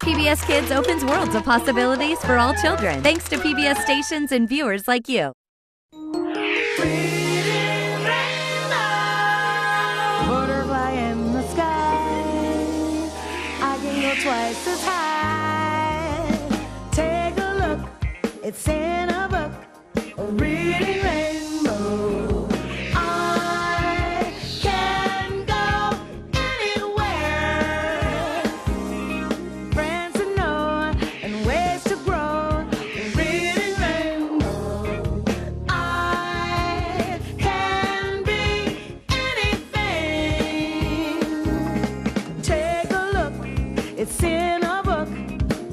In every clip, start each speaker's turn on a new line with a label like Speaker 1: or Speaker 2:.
Speaker 1: PBS Kids opens worlds of possibilities for all children, thanks to PBS stations and viewers like you.
Speaker 2: Butterfly in the sky, I can go twice as high. Take a look, it's in a book, a reading rainbow. I can go anywhere. Friends to know and ways to grow. A reading rainbow. I can be anything. Take a look, it's in a book,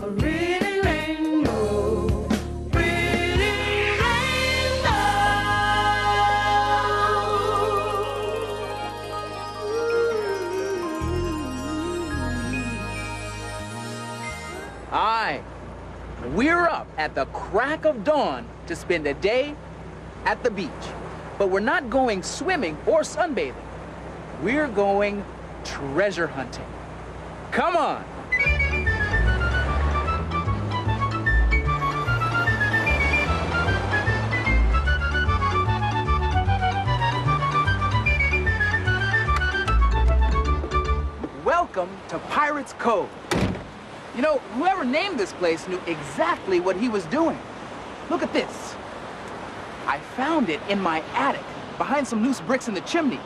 Speaker 2: a reading rainbow. Reading rainbow.
Speaker 3: Aye, we're up at the crack of dawn to spend a day at the beach. But we're not going swimming or sunbathing. We're going treasure hunting. Come on. Welcome to Pirates Cove. You know, whoever named this place knew exactly what he was doing. Look at this. I found it in my attic, behind some loose bricks in the chimney.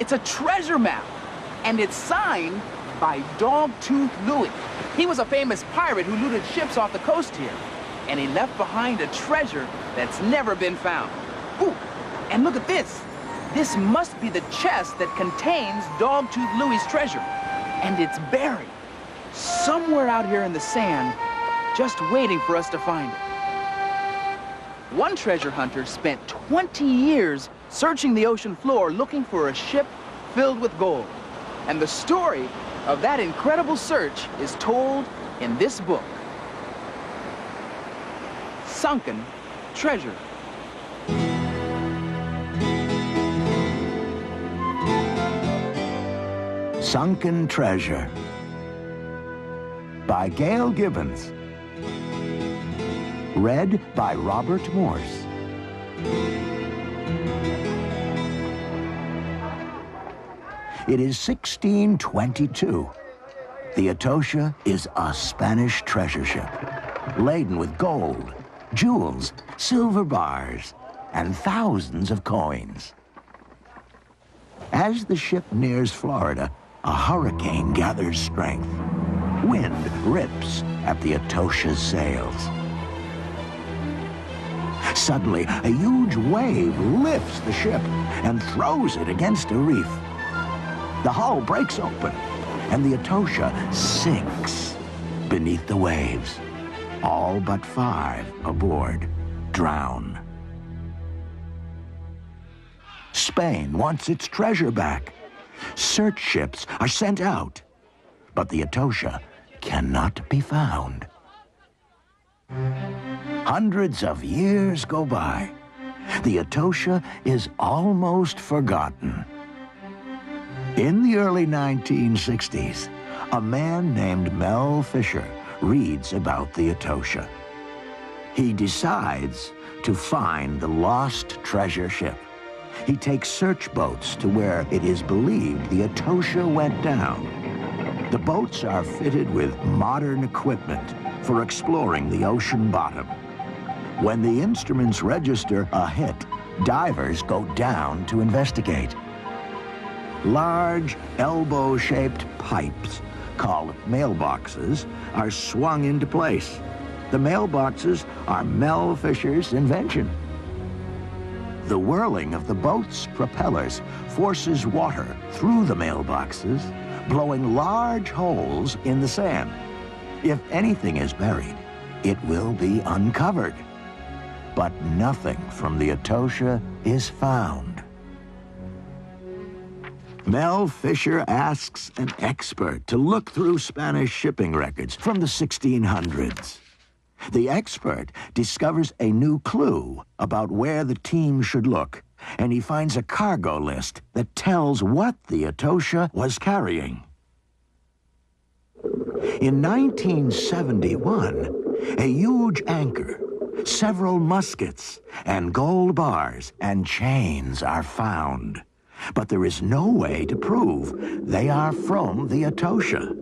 Speaker 3: It's a treasure map, and it's signed by Dogtooth Louie. He was a famous pirate who looted ships off the coast here, and he left behind a treasure that's never been found. Ooh, and look at this. This must be the chest that contains Dogtooth Louie's treasure, and it's buried somewhere out here in the sand, just waiting for us to find it. One treasure hunter spent 20 years searching the ocean floor looking for a ship filled with gold. And the story of that incredible search is told in this book, Sunken Treasure.
Speaker 4: Sunken Treasure by Gail Gibbons. Read by Robert Morse. It is 1622. The Atocha is a Spanish treasure ship, laden with gold, jewels, silver bars, and thousands of coins. As the ship nears Florida, a hurricane gathers strength. Wind rips at the Atocha's sails. Suddenly, a huge wave lifts the ship and throws it against a reef. The hull breaks open, and the Atocha sinks beneath the waves. All but 5 aboard drown. Spain wants its treasure back. Search ships are sent out, but the Atocha cannot be found. Hundreds of years go by. The Atocha is almost forgotten. In the early 1960s, a man named Mel Fisher reads about the Atocha. He decides to find the lost treasure ship. He takes search boats to where it is believed the Atocha went down. The boats are fitted with modern equipment for exploring the ocean bottom. When the instruments register a hit, divers go down to investigate. Large, elbow-shaped pipes, called mailboxes, are swung into place. The mailboxes are Mel Fisher's invention. The whirling of the boat's propellers forces water through the mailboxes, blowing large holes in the sand. If anything is buried, it will be uncovered. But nothing from the Atocha is found. Mel Fisher asks an expert to look through Spanish shipping records from the 1600s. The expert discovers a new clue about where the team should look, and he finds a cargo list that tells what the Atocha was carrying. In 1971, a huge anchor, several muskets, and gold bars and chains are found. But there is no way to prove they are from the Atocha.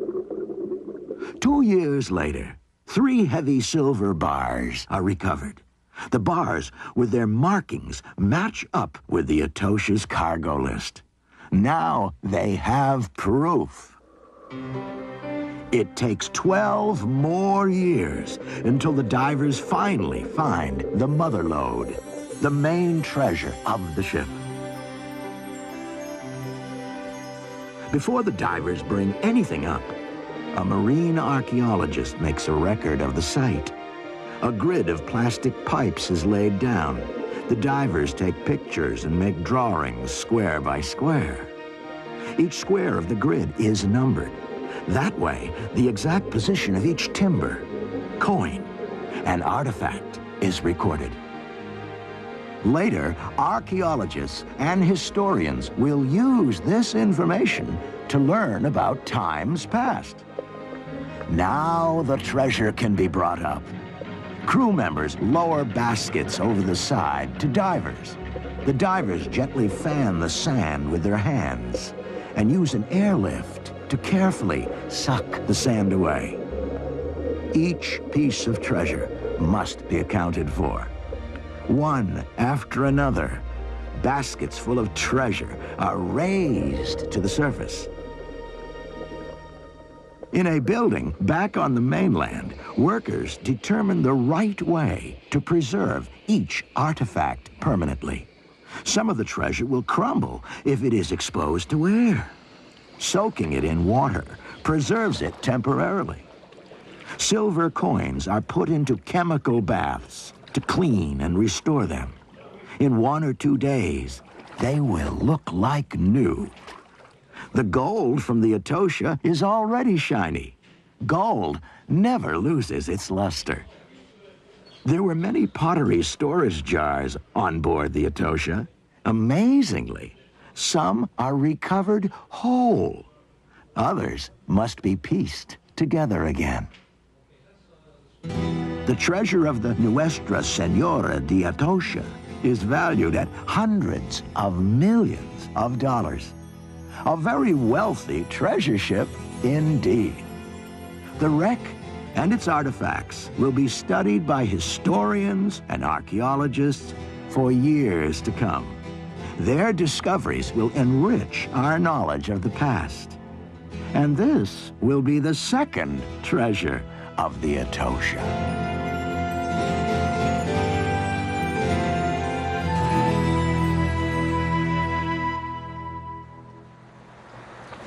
Speaker 4: 2 years later, 3 heavy silver bars are recovered. The bars, with their markings, match up with the Atocha's cargo list. Now they have proof. It takes 12 more years until the divers finally find the mother lode, the main treasure of the ship. Before the divers bring anything up, a marine archaeologist makes a record of the site. A grid of plastic pipes is laid down. The divers take pictures and make drawings square by square. Each square of the grid is numbered. That way, the exact position of each timber, coin, and artifact is recorded. Later, archaeologists and historians will use this information to learn about times past. Now the treasure can be brought up. Crew members lower baskets over the side to divers. The divers gently fan the sand with their hands and use an airlift to carefully suck the sand away. Each piece of treasure must be accounted for. One after another, baskets full of treasure are raised to the surface. In a building back on the mainland, workers determine the right way to preserve each artifact permanently. Some of the treasure will crumble if it is exposed to air. Soaking it in water preserves it temporarily. Silver coins are put into chemical baths to clean and restore them. In 1 or 2 days, they will look like new. The gold from the Atocha is already shiny. Gold never loses its luster. There were many pottery storage jars on board the Atocha. Amazingly, some are recovered whole. Others must be pieced together again. The treasure of the Nuestra Senora de Atocha is valued at hundreds of millions of dollars. A very wealthy treasure ship indeed. The wreck and its artifacts will be studied by historians and archaeologists for years to come. Their discoveries will enrich our knowledge of the past. And this will be the second treasure of the Atocha.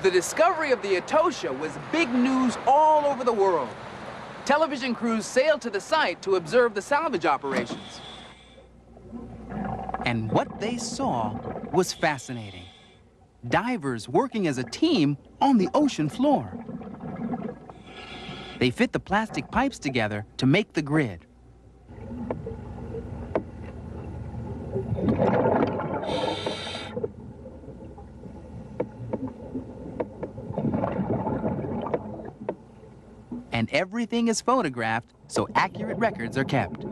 Speaker 3: The discovery of the Atocha was big news all over the world. Television crews sailed to the site to observe the salvage operations. And what they saw was fascinating. Divers working as a team on the ocean floor. They fit the plastic pipes together to make the grid. And everything is photographed so accurate records are kept.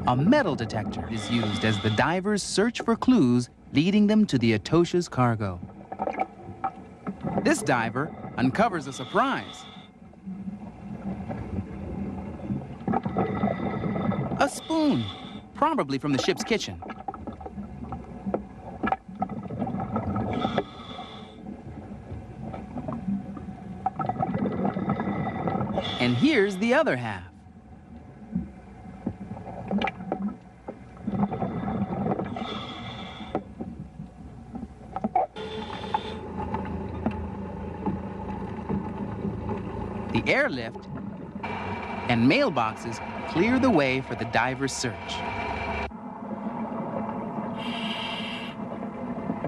Speaker 3: A metal detector is used as the divers search for clues leading them to the Atocha's cargo. This diver uncovers a surprise. A spoon, probably from the ship's kitchen. And here's the other half. The airlift and mailboxes clear the way for the diver's search.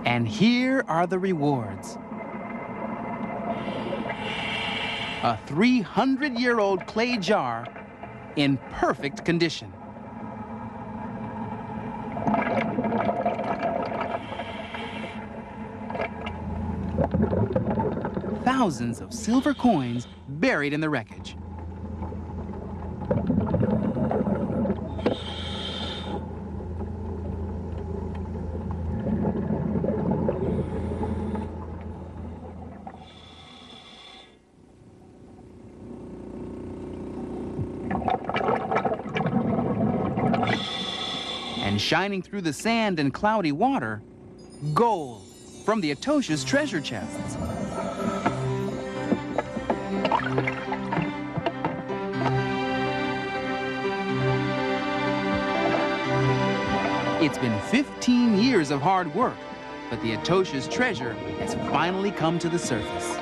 Speaker 3: And here are the rewards. A 300-year-old clay jar in perfect condition. Thousands of silver coins buried in the wreckage. And shining through the sand and cloudy water, gold from the Atocha's treasure chests. It's been 15 years of hard work, but the Atocha's treasure has finally come to the surface.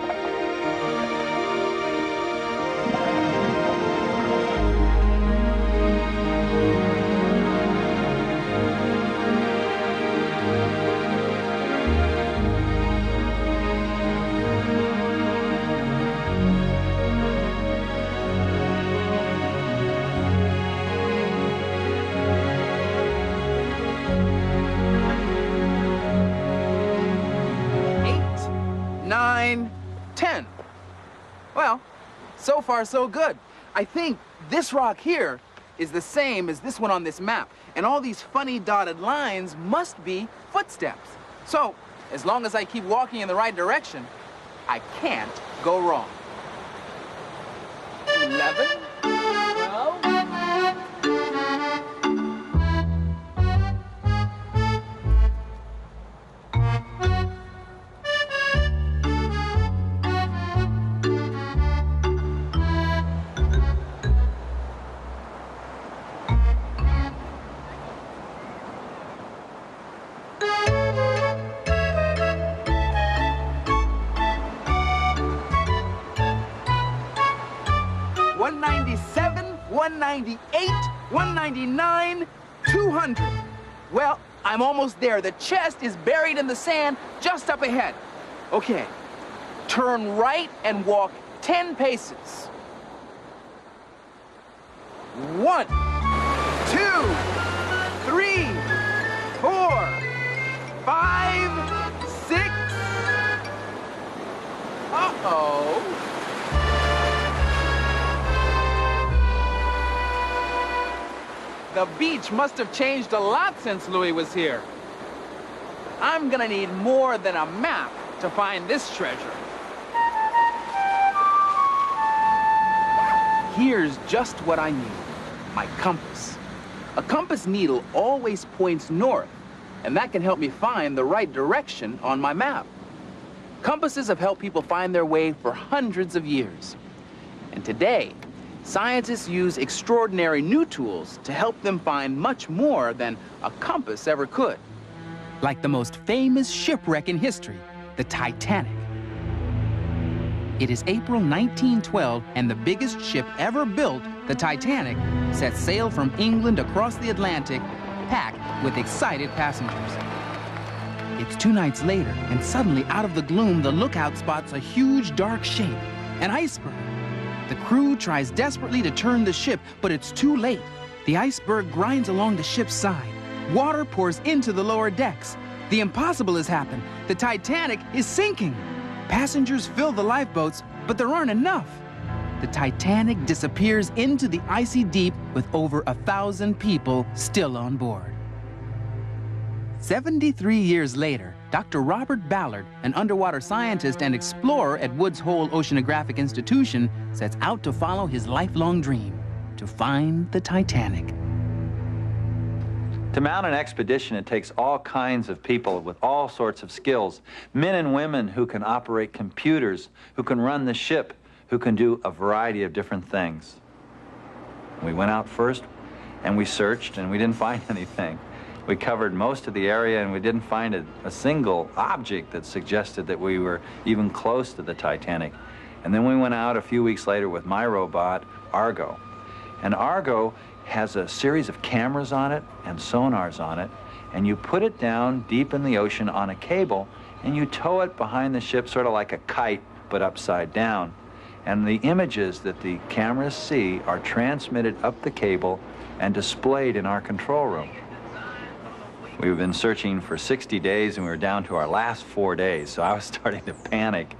Speaker 3: Nine, 10. Well, so far so good. I think this rock here is the same as this one on this map, and all these funny dotted lines must be footsteps. So, as long as I keep walking in the right direction, I can't go wrong. 11, 12. $197, $198, $199, $200. Well, I'm almost there. The chest is buried in the sand just up ahead. Okay, turn right and walk 10 paces. 1, 2, 3, 4, 5, 6. Uh-oh. The beach must have changed a lot since Louis was here. I'm gonna need more than a map to find this treasure. Here's just what I need, my compass. A compass needle always points north, and that can help me find the right direction on my map. Compasses have helped people find their way for hundreds of years. And today, scientists use extraordinary new tools to help them find much more than a compass ever could. Like the most famous shipwreck in history, the Titanic. It is April 1912, and the biggest ship ever built, the Titanic, set sail from England across the Atlantic, packed with excited passengers. It's 2 nights later, and suddenly out of the gloom, the lookout spots a huge dark shape, an iceberg. The crew tries desperately to turn the ship, but it's too late. The iceberg grinds along the ship's side. Water pours into the lower decks. The impossible has happened. The Titanic is sinking. Passengers fill the lifeboats, but there aren't enough. The Titanic disappears into the icy deep with over 1,000 people still on board. 73 years later, Dr. Robert Ballard, an underwater scientist and explorer at Woods Hole Oceanographic Institution, sets out to follow his lifelong dream, to find the Titanic.
Speaker 5: To mount an expedition, it takes all kinds of people with all sorts of skills. Men and women who can operate computers, who can run the ship, who can do a variety of different things. We went out first, and we searched, and we didn't find anything. We covered most of the area, and we didn't find a single object that suggested that we were even close to the Titanic. And then we went out a few weeks later with my robot, Argo. And Argo has a series of cameras on it and sonars on it, and you put it down deep in the ocean on a cable, and you tow it behind the ship sort of like a kite, but upside down. And the images that the cameras see are transmitted up the cable and displayed in our control room. We've been searching for 60 days, and we were down to our last 4 days, so I was starting to panic.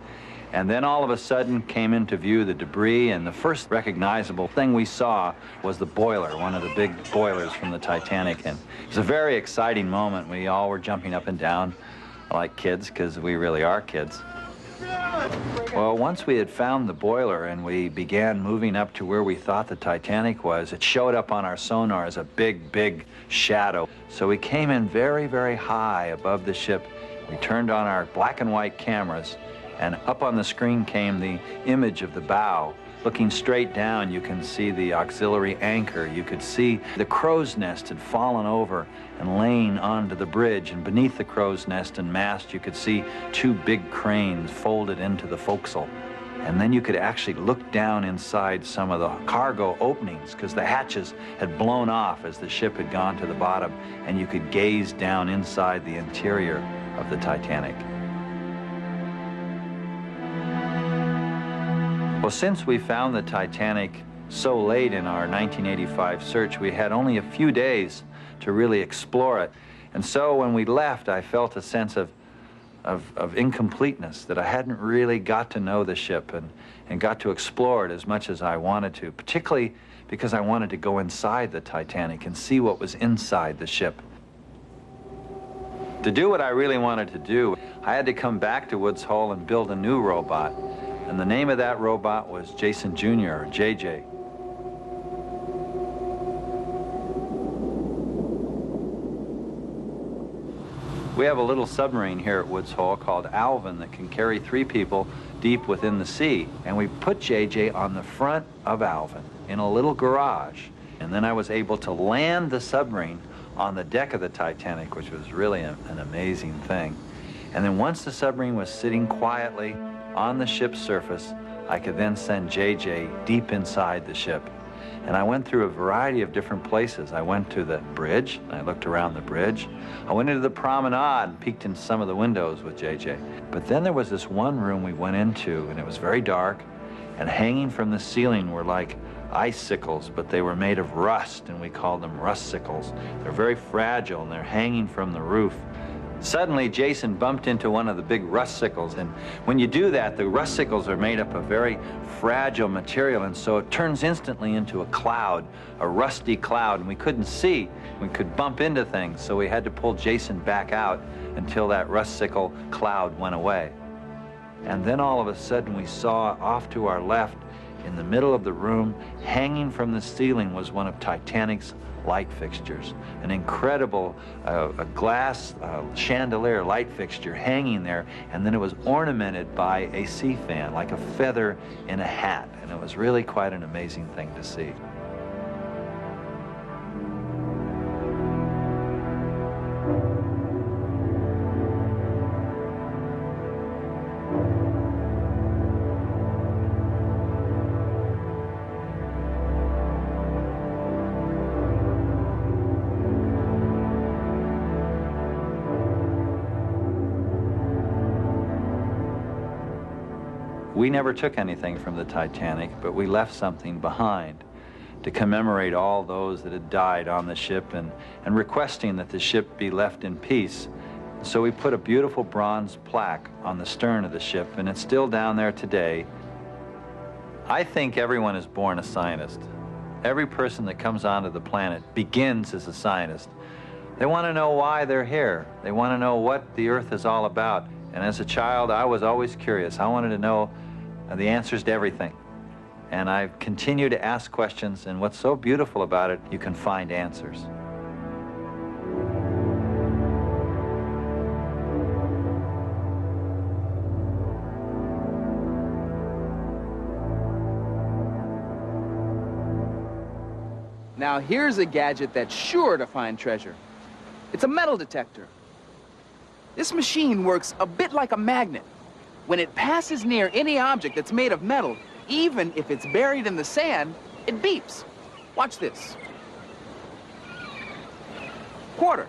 Speaker 5: And then all of a sudden came into view the debris, and the first recognizable thing we saw was the boiler, one of the big boilers from the Titanic. And it was a very exciting moment. We all were jumping up and down like kids, because we really are kids. Well, once we had found the boiler and we began moving up to where we thought the Titanic was, it showed up on our sonar as a big, big shadow. So we came in very, very high above the ship. We turned on our black and white cameras, and up on the screen came the image of the bow. Looking straight down, you can see the auxiliary anchor. You could see the crow's nest had fallen over and laying onto the bridge, and beneath the crow's nest and mast, you could see two big cranes folded into the forecastle. And then you could actually look down inside some of the cargo openings, because the hatches had blown off as the ship had gone to the bottom, and you could gaze down inside the interior of the Titanic. Well, since we found the Titanic so late in our 1985 search, we had only a few days to really explore it. And so when we left, I felt a sense of incompleteness, that I hadn't really got to know the ship and got to explore it as much as I wanted to, particularly because I wanted to go inside the Titanic and see what was inside the ship. To do what I really wanted to do, I had to come back to Woods Hole and build a new robot. And the name of that robot was Jason Jr., or JJ. We have a little submarine here at Woods Hole called Alvin that can carry 3 people deep within the sea. And we put JJ on the front of Alvin in a little garage. And then I was able to land the submarine on the deck of the Titanic, which was really an amazing thing. And then once the submarine was sitting quietly on the ship's surface, I could then send JJ deep inside the ship. And I went through a variety of different places. I went to the bridge, and I looked around the bridge. I went into the promenade and peeked into some of the windows with JJ. But then there was this one room we went into, and it was very dark, and hanging from the ceiling were like icicles, but they were made of rust, and we called them rustsicles. They're very fragile, and they're hanging from the roof. Suddenly, Jason bumped into one of the big rustsicles, and when you do that, the rustsicles are made up of very fragile material, and so it turns instantly into a cloud, a rusty cloud, and we couldn't see. We could bump into things, so we had to pull Jason back out until that rusticle cloud went away. And then all of a sudden, we saw off to our left, in the middle of the room, hanging from the ceiling, was one of Titanic's light fixtures, an incredible a glass chandelier light fixture hanging there, and then it was ornamented by a sea fan, like a feather in a hat, and it was really quite an amazing thing to see. We never took anything from the Titanic, but we left something behind to commemorate all those that had died on the ship, and requesting that the ship be left in peace. So we put a beautiful bronze plaque on the stern of the ship, and it's still down there today. I think everyone is born a scientist. Every person that comes onto the planet begins as a scientist. They want to know why they're here. They want to know what the Earth is all about. And as a child, I was always curious. I wanted to know the answers to everything. And I've continued to ask questions, and what's so beautiful about it, you can find answers.
Speaker 3: Now here's a gadget that's sure to find treasure. It's a metal detector. This machine works a bit like a magnet. When it passes near any object that's made of metal, even if it's buried in the sand, it beeps. Watch this. Quarter.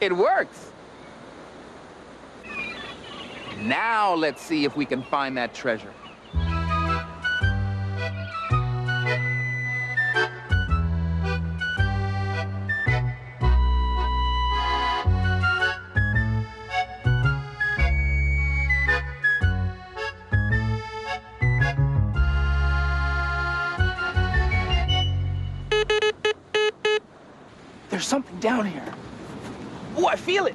Speaker 3: It works. Now let's see if we can find that treasure. There's something down here. Oh, I feel it.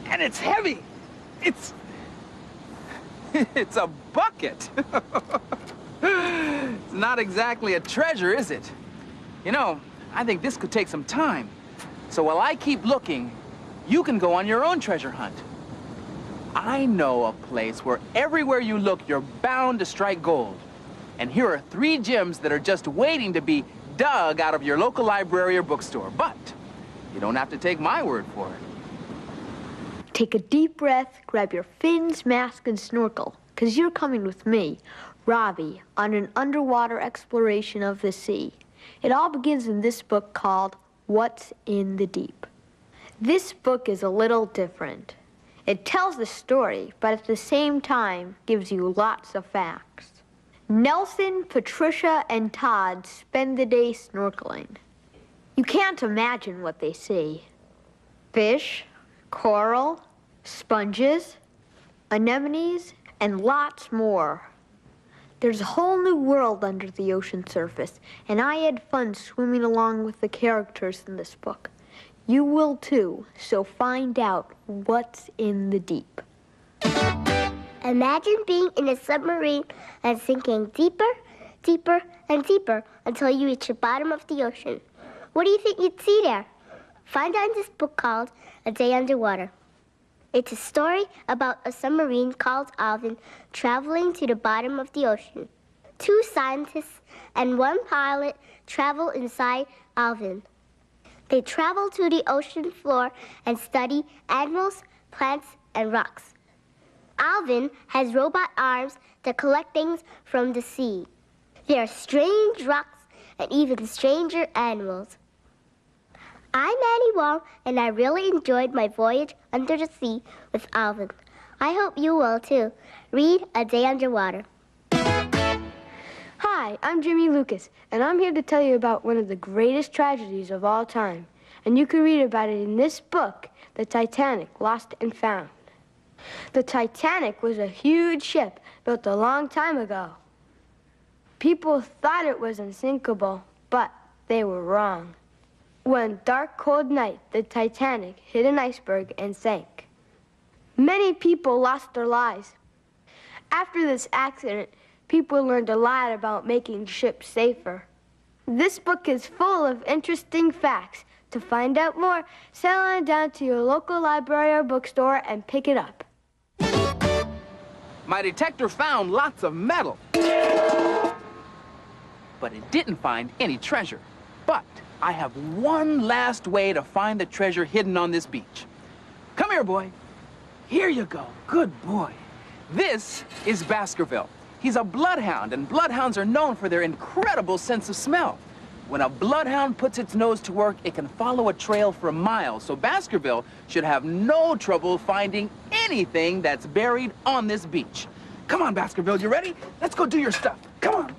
Speaker 3: And it's heavy. It's a bucket. It's not exactly a treasure, is it? You know, I think this could take some time. So while I keep looking, you can go on your own treasure hunt. I know a place where everywhere you look, you're bound to strike gold. And here are 3 gems that are just waiting to be dug out of your local library or bookstore. But you don't have to take my word for it.
Speaker 6: Take a deep breath, grab your fins, mask, and snorkel, because you're coming with me, Ravi, on an underwater exploration of the sea. It all begins in this book called What's in the Deep. This book is a little different. It tells the story, but at the same time gives you lots of facts. Nelson, Patricia, and Todd spend the day snorkeling. You can't imagine what they see. Fish, coral, sponges, anemones, and lots more. There's a whole new world under the ocean surface, and I had fun swimming along with the characters in this book. You will too, so find out what's in the deep.
Speaker 7: Imagine being in a submarine and sinking deeper, deeper, and deeper until you reach the bottom of the ocean. What do you think you'd see there? Find out in this book called A Day Underwater. It's a story about a submarine called Alvin traveling to the bottom of the ocean. 2 scientists and 1 pilot travel inside Alvin. They travel to the ocean floor and study animals, plants, and rocks. Alvin has robot arms that collect things from the sea. There are strange rocks and even stranger animals. I'm Annie Wong, and I really enjoyed my voyage under the sea with Alvin. I hope you will, too. Read A Day Underwater.
Speaker 6: Hi, I'm Jimmy Lucas, and I'm here to tell you about one of the greatest tragedies of all time. And you can read about it in this book, The Titanic, Lost and Found. The Titanic was a huge ship built a long time ago. People thought it was unsinkable, but they were wrong. One dark, cold night, the Titanic hit an iceberg and sank. Many people lost their lives. After this accident, people learned a lot about making ships safer. This book is full of interesting facts. To find out more, sail on down to your local library or bookstore and pick it up.
Speaker 3: My detector found lots of metal. But it didn't find any treasure. But I have one last way to find the treasure hidden on this beach. Come here, boy. Here you go. Good boy. This is Baskerville. He's a bloodhound, and bloodhounds are known for their incredible sense of smell. When a bloodhound puts its nose to work, it can follow a trail for miles, so Baskerville should have no trouble finding anything that's buried on this beach. Come on, Baskerville, you ready? Let's go do your stuff. Come on.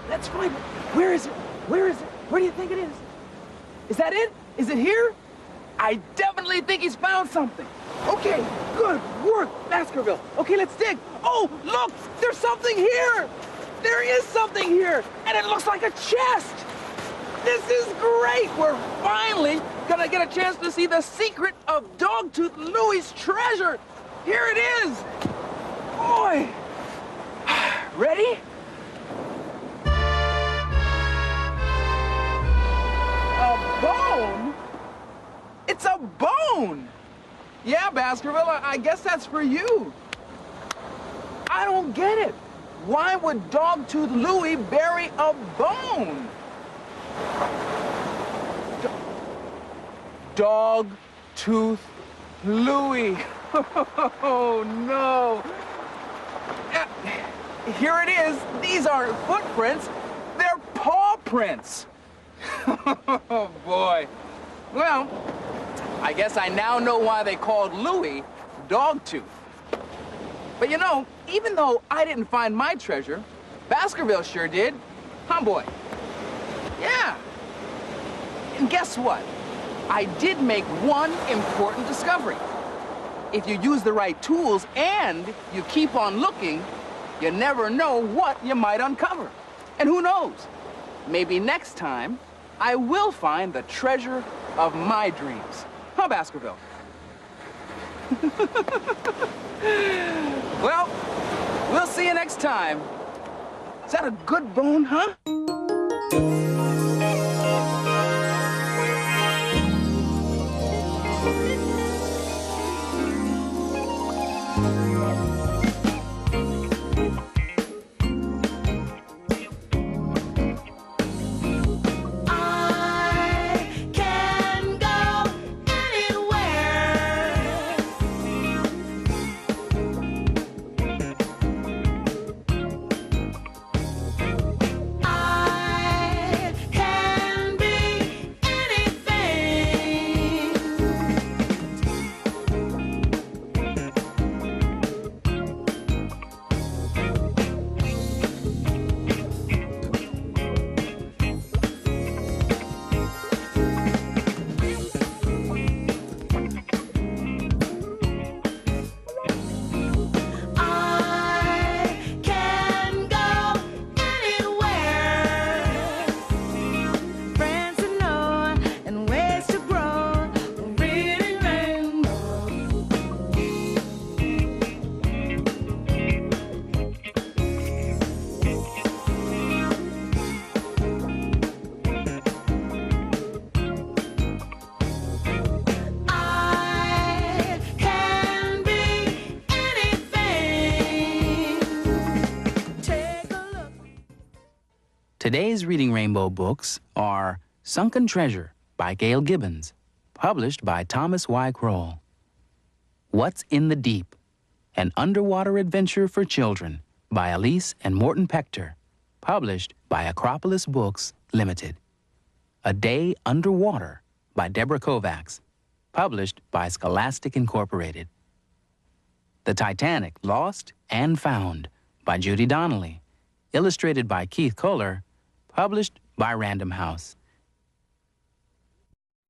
Speaker 3: Let's find it. Where is it? Where is it? Where do you think it is? Is that it? Is it here? I definitely think he's found something. Okay, good work, Baskerville. Okay, let's dig. Oh, look, there's something here. There is something here, and it looks like a chest. This is great. We're finally gonna get a chance to see the secret of Dogtooth Louie's treasure. Here it is. Boy. Ready? A bone? It's a bone! Yeah, Baskerville, I guess that's for you. I don't get it. Why would Dogtooth Louie bury a bone? Dogtooth Louie. Oh, no. Here it is. These aren't footprints. They're paw prints. Oh, boy. Well, I guess I now know why they called Louie Dogtooth. But you know, even though I didn't find my treasure, Baskerville sure did. Huh, boy? Yeah. And guess what? I did make one important discovery. If you use the right tools and you keep on looking, you never know what you might uncover. And who knows? Maybe next time, I will find the treasure of my dreams. Huh, Baskerville? Well, we'll see you next time. Is that a good bone, huh?
Speaker 8: Today's Reading Rainbow books are Sunken Treasure by Gail Gibbons, published by Thomas Y. Kroll. What's in the Deep? An Underwater Adventure for Children by Elise and Morton Pector, published by Acropolis Books, Limited. A Day Underwater by Deborah Kovacs, published by Scholastic Incorporated. The Titanic, Lost and Found by Judy Donnelly, illustrated by Keith Kohler, published by Random House.